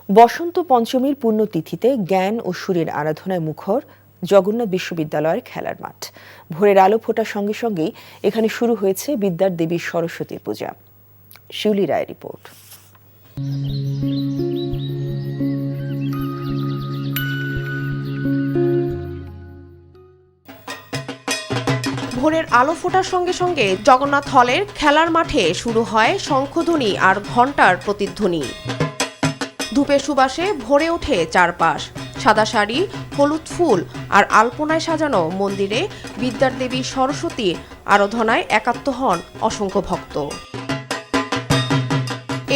বসন্ত পঞ্চমীর পুণ্যতিথিতে জ্ঞান ও সুরের আরাধনায় মুখর জগন্নাথ বিশ্ববিদ্যালয়ের খেলার মাঠ। ভোরের আলো ফোটার সঙ্গে সঙ্গেই এখানে শুরু হয়েছে বিদ্যার দেবী সরস্বতীর পূজা। শিউলি রায়ের রিপোর্ট। ভোরের আলো ফোটার সঙ্গে সঙ্গে জগন্নাথ হলের খেলার মাঠে শুরু হয় শঙ্খধ্বনি আর ঘণ্টার প্রতিধ্বনি। ধূপের সুবাসে ভরে ওঠে চারপাশ। সাদা শাড়ি, হলুদ ফুল আর আলপনায় সাজানো মন্দিরে বিদ্যার দেবী সরস্বতীর আরাধনায় একাত্ম হন অসংখ্য ভক্ত।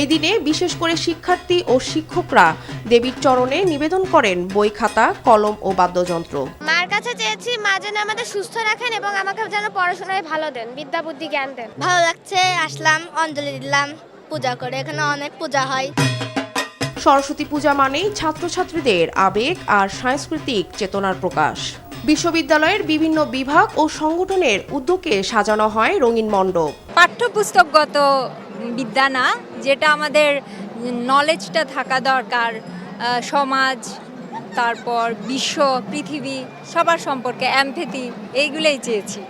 এই দিনে বিশেষ করে শিক্ষার্থী ও শিক্ষকরা দেবীর চরণে নিবেদন করেন বই, খাতা, কলম ও বাদ্যযন্ত্র। মার কাছে চেয়েছি মা যেন আমাদের সুস্থ রাখেন এবং আমাকে যেন পড়াশোনায় ভালো দেন, বিদ্যা বুদ্ধি জ্ঞান দেন। ভালো লাগছে, আসলাম, অঞ্জলি দিলাম, পূজা করে। এখানে অনেক পূজা হয়। সরস্বতী পূজা মানেই ছাত্রছাত্রীদের আবেগ আর সাংস্কৃতিক চেতনার প্রকাশ। বিশ্ববিদ্যালয়ের বিভিন্ন বিভাগ ও সংগঠনের উদ্যোগে সাজানো হয় রঙিন মণ্ডপ। পাঠ্যপুস্তকগত বিদ্যা না, যেটা আমাদের নলেজটা থাকা দরকার, সমাজ, তারপর বিশ্ব, পৃথিবী সবার সম্পর্কে এমপ্যাথি, এইগুলোই চেয়েছি।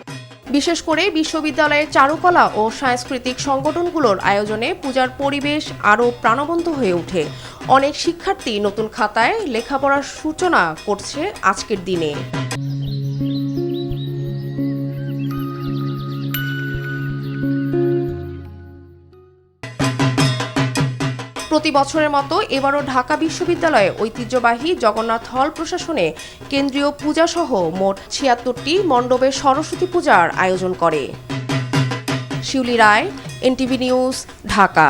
বিশেষ করে বিশ্ববিদ্যালয়ের চারুকলা ও সাংস্কৃতিক সংগঠনগুলোর আয়োজনে পূজার পরিবেশ আরও প্রাণবন্ত হয়ে ওঠে। অনেক শিক্ষার্থী নতুন খাতায় লেখাপড়ার সূচনা করছে আজকের দিনে। প্রতি বছরের মতো এবারও ঢাকা বিশ্ববিদ্যালয়ে ঐতিহ্যবাহী জগন্নাথ হল প্রশাসনে কেন্দ্রীয় পূজাসহ মোট ৭৬টি মণ্ডপে সরস্বতী পূজার আয়োজন করে। শিউলি রায়, এনটিভি নিউজ, ঢাকা।